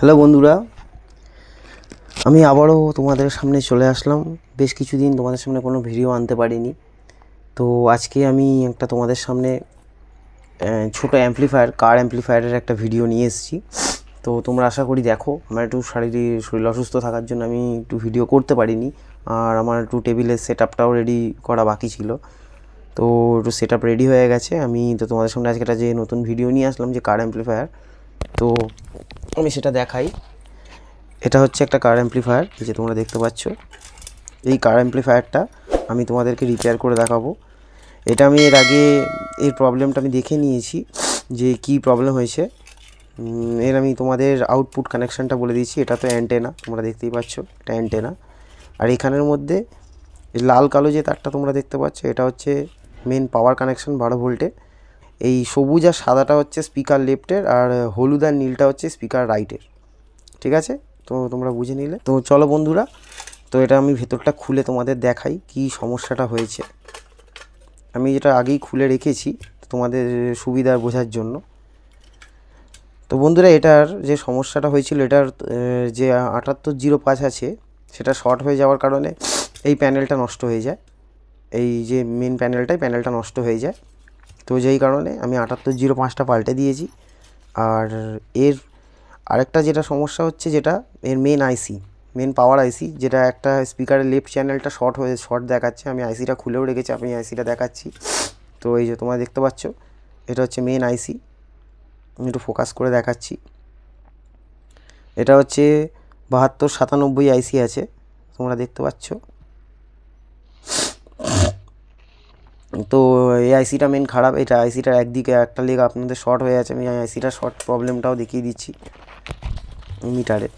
Hello বন্ধুরা, আমি আবারও তোমাদের সামনে চলে আসলাম। বেশ কিছুদিন তোমাদের সামনে কোনো ভিডিও আনতে পারিনি, তো আজকে আমি একটা তোমাদের সামনে ছোট অ্যাম্পলিফায়ার, কার অ্যাম্পলিফায়ারের একটা ভিডিও নিয়ে এসেছি। তো তোমরা আশা করি দেখো। আমার একটু শরীর অসুস্থ থাকার জন্য আমি একটু ভিডিও করতে পারিনি, আর আমার একটু টেবিলের সেট আপটাও রেডি করা বাকি ছিল। তো একটু সেট আপ রেডি হয়ে গেছে। আমি তো তোমাদের সামনে আজকে একটা যে নতুন ভিডিও নিয়ে আসলাম যে কার অ্যাম্পলিফায়ার, তো আমি সেটা দেখাই। এটা হচ্ছে একটা কার অ্যাম্পলিফায়ার, যে তোমরা দেখতে পাচ্ছ। এই কার অ্যাম্পলিফায়ারটা আমি তোমাদেরকে রিপেয়ার করে দেখাবো। এটা আমি এর আগে এর প্রবলেমটা আমি দেখে নিয়েছি যে কি প্রবলেম হয়েছে। এর আমি তোমাদের আউটপুট কানেকশানটা বলে দিচ্ছি। এটা তো অ্যান্টেনা, তোমরা দেখতেই পাচ্ছ, এটা অ্যান্টেনা। আর এখানের মধ্যে লাল কালো যে তারটা তোমরা দেখতে পাচ্ছ, এটা হচ্ছে মেন পাওয়ার কানেকশান 12 ভোল্টের। এই সবুজ আর সাদাটা হচ্ছে স্পিকার লেফটের, আর হলুদ আর নীলটা হচ্ছে স্পিকার রাইটের। ঠিক আছে, তো তোমরা বুঝে নিলে। তো চলো বন্ধুরা, তো এটা আমি ভেতরটা খুলে তোমাদের দেখাই কি সমস্যাটা হয়েছে। আমি যেটা আগেই খুলে রেখেছি তোমাদের সুবিধার বোঝার জন্য। তো বন্ধুরা, এটার যে সমস্যাটা হয়েছিল, এটার যে 7805 আছে সেটা শর্ট হয়ে যাওয়ার কারণে এই প্যানেলটা নষ্ট হয়ে যায়। এই যে মেন প্যানেলটা নষ্ট হয়ে যায়। তো যেই কারণে আমি 7805টা পাল্টে দিয়েছি। আর এর আরেকটা যেটা সমস্যা হচ্ছে, যেটা এর মেন পাওয়ার আইসি, যেটা একটা স্পিকারের লেফট চ্যানেলটা শর্ট দেখাচ্ছে। আমি আইসিটা খুলেও রেখেছি, আমি আইসিটা দেখাচ্ছি। তো এই যে তোমরা দেখতে পাচ্ছ, এটা হচ্ছে মেন আইসি। আমি একটু ফোকাস করে দেখাচ্ছি। এটা হচ্ছে 7297 আইসি আছে, তোমরা দেখতে পাচ্ছ। তো এই আইসিটা মেন খারাপ। এটা আইসিটার একদিকে একটা লেগ আপনাদের শর্ট হয়ে আছে। আমি আইসিটার শর্ট প্রবলেমটাও দেখিয়ে দিচ্ছি মিটারে।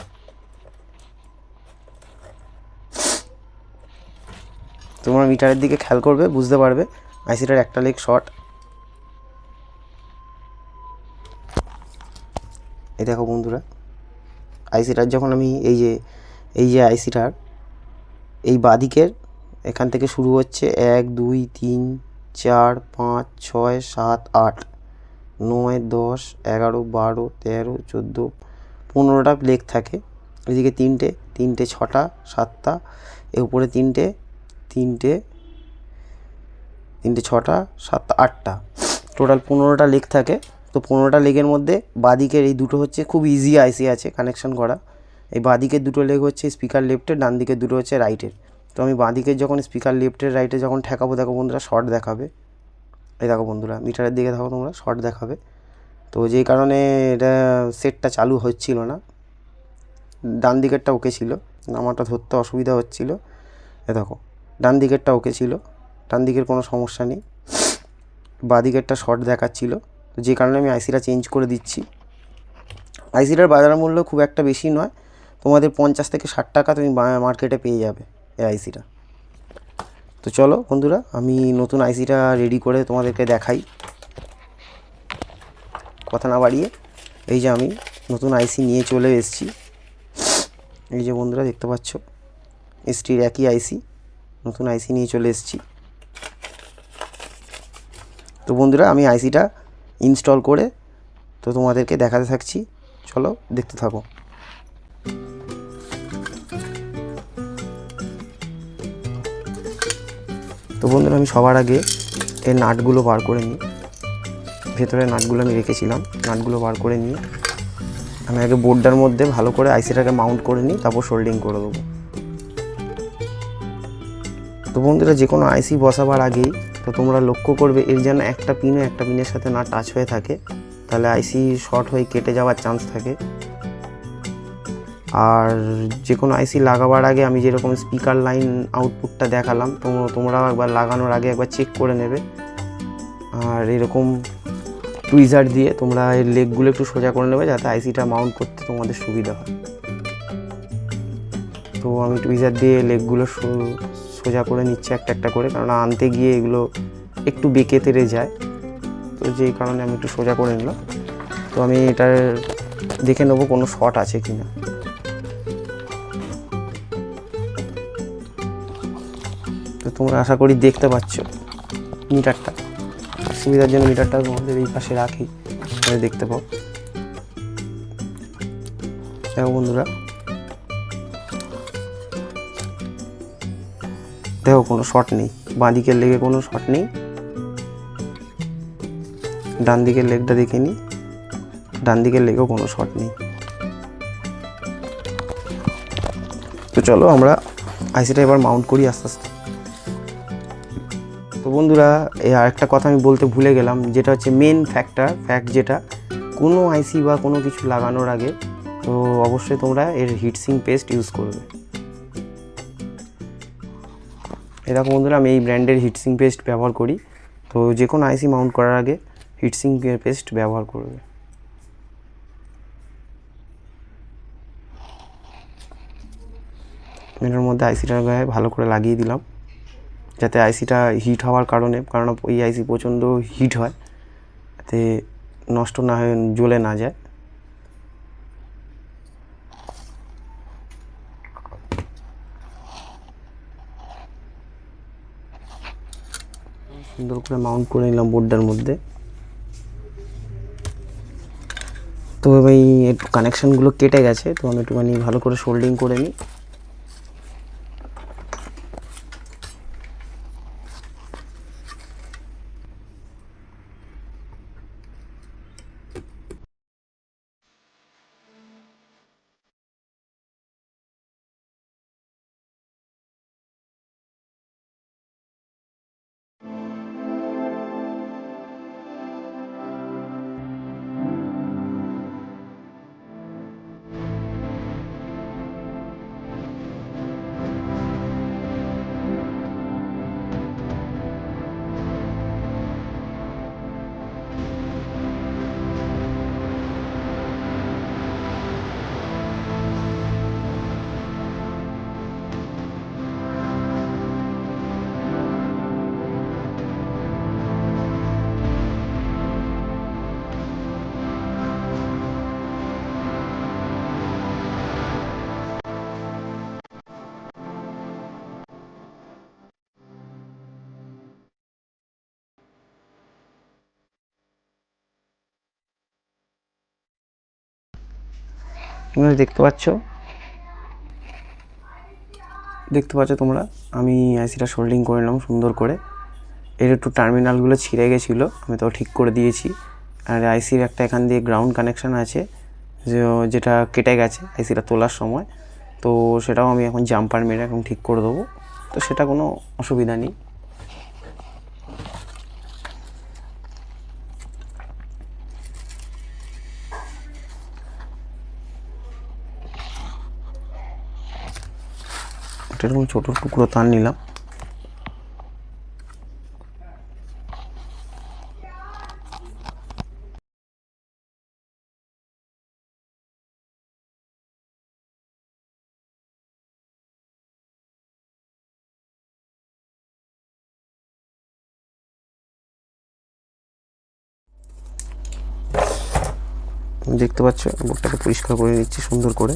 তোমরা মিটারের দিকে খেয়াল করবে, বুঝতে পারবে আইসিটার একটা লেগ শর্ট। এই দেখো বন্ধুরা, আইসিটার যখন আমি এই যে আইসিটার এই বাঁদিকের এখান থেকে শুরু হচ্ছে 1 2 3 4 5 6 7 8 9 10 11 12 13 14 15টা লেগ থাকে। এদিকে তিনটে 6টা 7টা, এর উপরে তিনটে 6টা 7টা 8টা, টোটাল 15টা লেগ থাকে। তো 15টা লেগের মধ্যে বাঁদিকের এই দুটো হচ্ছে খুব ইজি আইসি আছে কানেকশান করা। এই বাঁদিকের দুটো লেগ হচ্ছে স্পিকার লেফটের, ডান দিকের দুটো হচ্ছে রাইটের। তো আমি বাঁদিকের যখন স্পিকার লেফটের রাইটে যখন ঠেকাবো, দেখো বন্ধুরা শর্ট দেখাবে। এই দেখো বন্ধুরা, মিটারের দিকে দেখো তোমরা, শর্ট দেখাবে। তো যেই কারণে এটা সেটটা চালু হচ্ছিল না। ডান দিকেরটা ওকে ছিল, আমারটা ধরতে অসুবিধা হচ্ছিল। এ দেখো, ডান দিকেরটা ওকে ছিল, ডান দিকের কোনো সমস্যা নেই। বাঁদিকেরটা শর্ট দেখাচ্ছিল, তো যে কারণে আমি আইসিটা চেঞ্জ করে দিচ্ছি। আইসিটার বাজার মূল্য খুব একটা বেশি নয়, তোমাদের 50 থেকে 60 টাকা তুমি মার্কেটে পেয়ে যাবে এই আইসিটা। তো চলো বন্ধুরা, আমি নতুন আইসিটা রেডি করে তোমাদেরকে দেখাই। কথা না বাড়িয়ে, এই যে আমি নতুন আইসি নিয়ে চলে এসেছি। এই যে বন্ধুরা দেখতে পাচ্ছ, এসটির একই আইসি, নতুন আইসি নিয়ে চলে এসেছি। তো বন্ধুরা, আমি আইসিটা ইনস্টল করে তো তোমাদেরকে দেখাতে থাকছি। চলো দেখতে থাকো। তো বন্ধুরা, আমি সবার আগে এর নাটগুলো বার করে নিই। ভেতরে নাটগুলো আমি রেখেছিলাম, নাটগুলো বার করে নিয়ে আমি আগে বোর্ডটার মধ্যে ভালো করে আইসিটাকে মাউন্ট করে নিই, তারপর সোল্ডিং করে দেবো। তো বন্ধুরা, যে কোনো আইসি বসাবার আগেই তো তোমরা লক্ষ্য করবে এর যেন একটা পিনের সাথে না টাচ হয়ে থাকে, তাহলে আইসি শর্ট হয়ে কেটে যাওয়ার চান্স থাকে। আর যে কোনো আইসি লাগাবার আগে আমি যেরকম স্পিকার লাইন আউটপুটটা দেখালাম, তোমরাও একবার লাগানোর আগে একবার চেক করে নেবে। আর এরকম টুইজার দিয়ে তোমরা এর লেগগুলো একটু সোজা করে নেবে, যাতে আইসিটা মাউন্ট করতে তোমাদের সুবিধা হয়। তো আমি টুইজার দিয়ে লেগগুলো সোজা করে নিচ্ছি একটা একটা করে, কারণ আনতে গিয়ে এগুলো একটু বেঁকে তেড়ে যায়। তো যেই কারণে আমি একটু সোজা করে নিলাম। তো আমি এটার দেখে নেবো কোনো শর্ট আছে কি না। তো তোমরা আশা করি দেখতে পাচ্ছ মিটারটা, সুবিধার জন্য মিটারটা তোমাদের এই পাশে রাখি, দেখতে পাও। দেখো বন্ধুরা, দেখো কোনো শর্ট নেই, বাঁ দিকের লেগে কোনো শর্ট নেই। ডান দিকের লেগটা দেখে নিই, ডান দিকের লেগেও কোনো শর্ট নেই। তো চলো আমরা আইসিটা এবার মাউন্ট করি আস্তে আস্তে। তো বন্ধুরা, এই আরেকটা কথা আমি বলতে ভুলে গেলাম, যেটা হচ্ছে মেন ফ্যাক্ট যেটা, কোনো আইসি বা কোনো কিছু লাগানোর আগে তো অবশ্যই তোমরা এর হিটসিং পেস্ট ইউজ করবে। এই দেখো বন্ধুরা, আমি এই ব্র্যান্ডের হিটসিং পেস্ট ব্যবহার করি। তো যে কোনো আইসি মাউন্ট করার আগে হিটসিং পেস্ট ব্যবহার করবে। এটার মধ্যে আইসিটার গায়ে ভালো করে লাগিয়ে দিলাম, যাতে আইসিটা হিট হওয়ার কারণ ওই আইসি প্রচণ্ড হিট হয়, যাতে নষ্ট না হয়ে জ্বলে না যায়। সুন্দর করে মাউন্ট করে নিলাম বোর্ডটার মধ্যে। তো এবার একটু কানেকশানগুলো কেটে গেছে, তো আমি একটুখানি ভালো করে সোল্ডিং করে নিই। তোমরা দেখতে পাচ্ছ তোমরা, আমি আইসিটা সোল্ডিং করে নিলাম সুন্দর করে। এর একটু টার্মিনালগুলো ছিঁড়ে গেছিলো, আমি তো ঠিক করে দিয়েছি। আর আইসির একটা এখান দিয়ে গ্রাউন্ড কানেকশান আছে, যেটা কেটে গেছে আইসিটা তোলার সময়, তো সেটাও আমি এখন জাম্পার মেরে এখন ঠিক করে দেবো। তো সেটা কোনো অসুবিধা নেই। এরকম ছোটো টুকরো তার নিলাম। দেখতে পাচ্ছ, বোর্ডটাকে পরিষ্কার করে নিচ্ছি সুন্দর করে।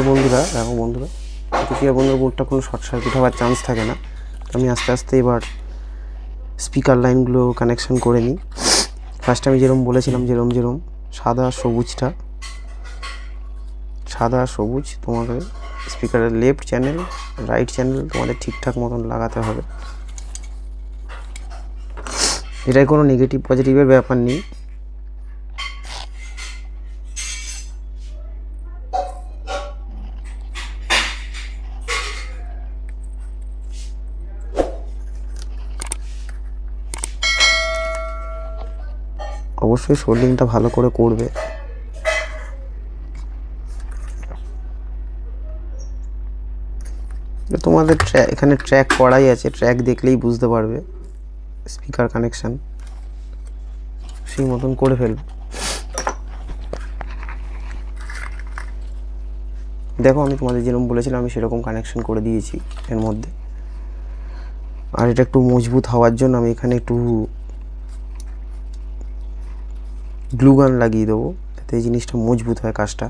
বন্ধুরা দেখো বন্ধুরা, বোর্ডটা কোনো শর্ট সার্কিট হওয়ার চান্স থাকে না। আমি আস্তে আস্তে এবার স্পিকার লাইনগুলো কানেকশন করে নিই। ফার্স্টে আমি যেরকম বলেছিলাম, যেরকম সাদা সবুজ তোমাকে স্পিকারের লেফট চ্যানেল রাইট চ্যানেল তোমাদের ঠিকঠাক মতন লাগাতে হবে। এটাই কোনো নেগেটিভ পজিটিভের ব্যাপার নেই। অবশ্যই সোল্ডিংটা ভালো করে করবে। তোমাদের এখানে ট্র্যাক করাই আছে, ট্র্যাক দেখলেই বুঝতে পারবে স্পিকার কানেকশান, সেই মতন করে ফেলবে। দেখো আমি তোমাদের যেরকম বলেছিলাম আমি সেরকম কানেকশন করে দিয়েছি এর মধ্যে। আর এটা একটু মজবুত হওয়ার জন্য আমি এখানে একটু গ্লু গান লাগিয়ে দেবো, যাতে এই জিনিসটা মজবুত হয় কাজটা।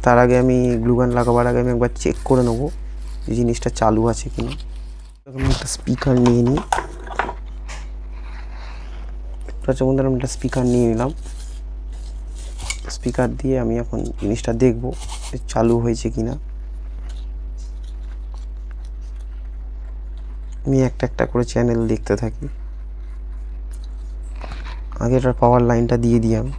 তার আগে আমি গ্লুগান লাগাবার আগে আমি একবার চেক করে নেবো এই জিনিসটা চালু আছে কিনা। আমি একটা স্পিকার নিয়ে নিই। আচ্ছা বন্ধুরা, আমি একটা স্পিকার নিয়ে নিলাম। স্পিকার দিয়ে আমি এখন জিনিসটা দেখবো চালু হয়েছে কিনা। আমি একটা একটা করে চ্যানেল দেখতে থাকি। আগে এটার পাওয়ার লাইনটা দিয়ে দিই আমি।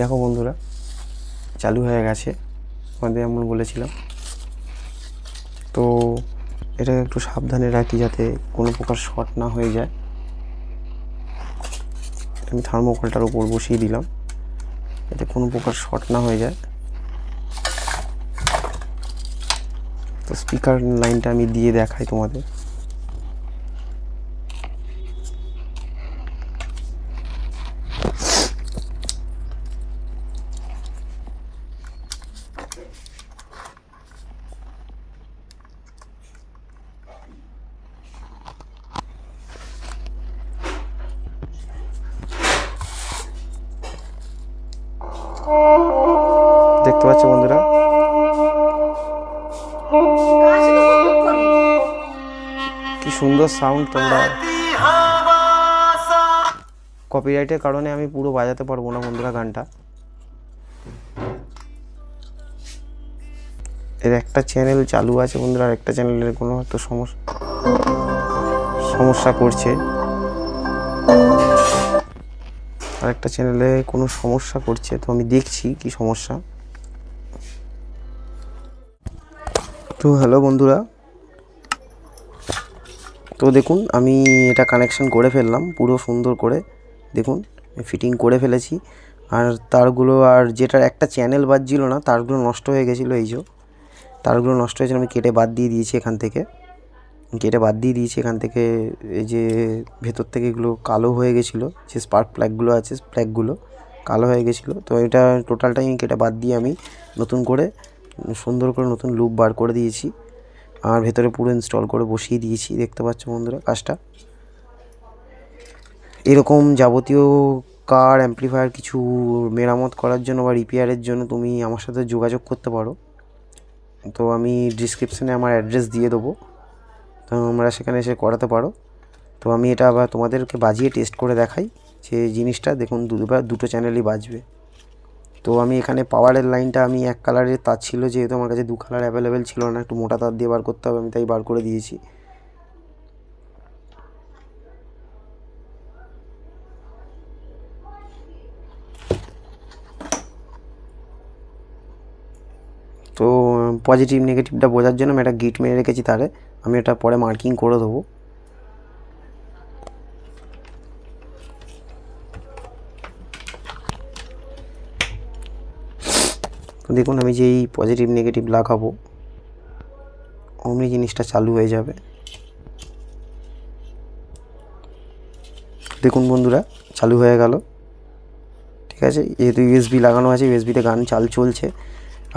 দেখো বন্ধুরা, চালু হয়ে গেছে আমাদের, যেমন বলেছিলাম। তো এটা একটু সাবধানে রাখি যাতে কোনো প্রকার শর্ট না হয়ে যায়। আমি থার্মোকলটার উপর বসিয়ে দিলাম যাতে কোনো প্রকার শর্ট না হয়ে যায়। তো স্পিকার লাইনটা আমি দিয়ে দেখাই তোমাদের। দেখতে পাচ্ছ বন্ধুরা, কি সুন্দর সাউন্ড। তোমরা কপিরাইটের কারণে আমি পুরো বাজাতে পারবো না বন্ধুরা গানটা। এর একটা চ্যানেল চালু আছে বন্ধুরা, আর একটা চ্যানেলের কোনো হয়তো সমস্যা করছে। আর একটা চ্যানেলে কোনো সমস্যা করছে, তো আমি দেখছি কি সমস্যা। তো হ্যালো বন্ধুরা, তো দেখুন আমি এটা কানেকশন করে ফেললাম পুরো সুন্দর করে। দেখুন ফিটিং করে ফেলেছি। আর তারগুলো, আর যেটার একটা চ্যানেল বাজছিল না তারগুলো নষ্ট হয়ে গেছিলো। এই যে তারগুলো নষ্ট হয়েছিল, আমি কেটে বাদ দিয়ে দিয়েছি এখান থেকে। এখান থেকে এই যে ভেতর থেকে এগুলো কালো হয়ে গেছিলো, যে স্পার্ক প্লাগগুলো আছে প্লাগগুলো কালো হয়ে গেছিলো। তো এটা টোটালটাই আমি কেটে বাদ দিয়ে আমি নতুন করে সুন্দর করে নতুন লুপ বার করে দিয়েছি। আর ভেতরে পুরো ইনস্টল করে বসিয়ে দিয়েছি। দেখতে পাচ্ছ বন্ধুরা কাজটা। এরকম যাবতীয় কার অ্যাম্প্লিফায়ার কিছু মেরামত করার জন্য বা রিপেয়ারের জন্য তুমি আমার সাথে যোগাযোগ করতে পারো। তো আমি ডিসক্রিপশানে আমার অ্যাড্রেস দিয়ে দেবো, তো তোমরা সেখানে এসে করাতে পারো। তো আমি এটা আবার তোমাদেরকে বাজিয়ে টেস্ট করে দেখাই যে জিনিসটা দেখুন দুটো চ্যানেলই বাজবে। তো আমি এখানে পাওয়ারের লাইনটা, আমি এক কালারের তার ছিল, যেহেতু আমার কাছে দু কালার অ্যাভেলেবেল ছিল না, একটু মোটা তার দিয়ে বার করতে হবে, আমি তাই বার করে দিয়েছি। তো পজিটিভ নেগেটিভটা বোঝার জন্য আমি একটা গিট মেরে রেখেছি তারে, আমি এটা পরে মার্কিং করে দেবো। তো দেখুন আমি যেই পজিটিভ নেগেটিভ লাগাবো অমনি জিনিসটা চালু হয়ে যাবে। দেখুন বন্ধুরা চালু হয়ে গেল। ঠিক আছে, যেহেতু ইউএসবি লাগানো আছে, ইউএসবিতে গান চলছে।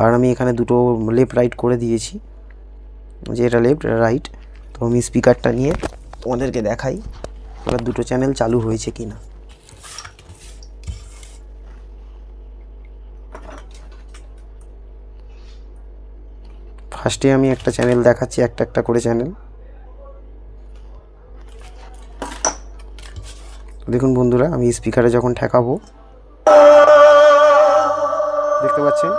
আর আমি এখানে দুটো লেফট রাইট করে দিয়েছি, যে এটা লেফট এটা রাইট। তো আমি স্পিকারটা নিয়ে তোমাদেরকে দেখাই এবার দুটো চ্যানেল চালু হয়েছে কি না। ফার্স্টে আমি একটা চ্যানেল দেখাচ্ছি, একটা একটা করে চ্যানেল। দেখুন বন্ধুরা, আমি স্পিকারে যখন ঠেকাবো দেখতে পাচ্ছেন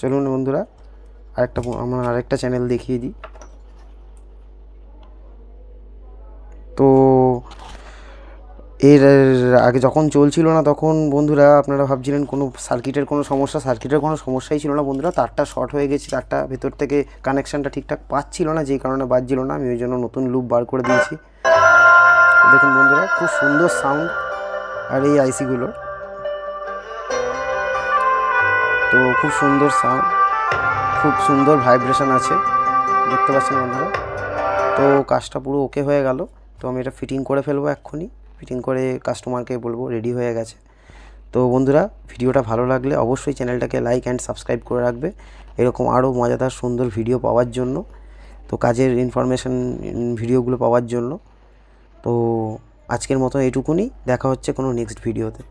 চলুন বন্ধুরা আমরা আরেকটা চ্যানেল দেখিয়ে দিই। তো এর আগে যখন চলছিল না তখন বন্ধুরা আপনারা ভাবছিলেন কোনো সার্কিটের কোনো সমস্যাই ছিল না বন্ধুরা। তারটা শর্ট হয়ে গেছে, তারটা ভেতর থেকে কানেকশানটা ঠিকঠাক পাচ্ছিল না, যেই কারণে বাজছিল না। আমি ওই জন্য নতুন লুপ বার করে দিয়েছি। দেখুন বন্ধুরা খুব সুন্দর সাউন্ড আর এই আইসিগুলোর, তো খুব সুন্দর সাউন্ড। খুব সুন্দর ভাইব্রেশন আছে, দেখতে পাচ্ছেন বন্ধুরা। তো কাজটা পুরো ওকে হয়ে গেল। তো আমি এটা ফিটিং করে ফেলবো এক্ষুনি, ফিটিং করে কাস্টমারকে বলবো রেডি হয়ে গেছে। তো বন্ধুরা, ভিডিওটা ভালো লাগলে অবশ্যই চ্যানেলটাকে লাইক অ্যান্ড সাবস্ক্রাইব করে রাখবে এরকম আরও মজাদার সুন্দর ভিডিও পাওয়ার জন্য, তো কাজের ইনফরমেশান ভিডিওগুলো পাওয়ার জন্য। তো আজকের মতো এইটুকুনি, দেখা হচ্ছে কোনো নেক্সট ভিডিওতে।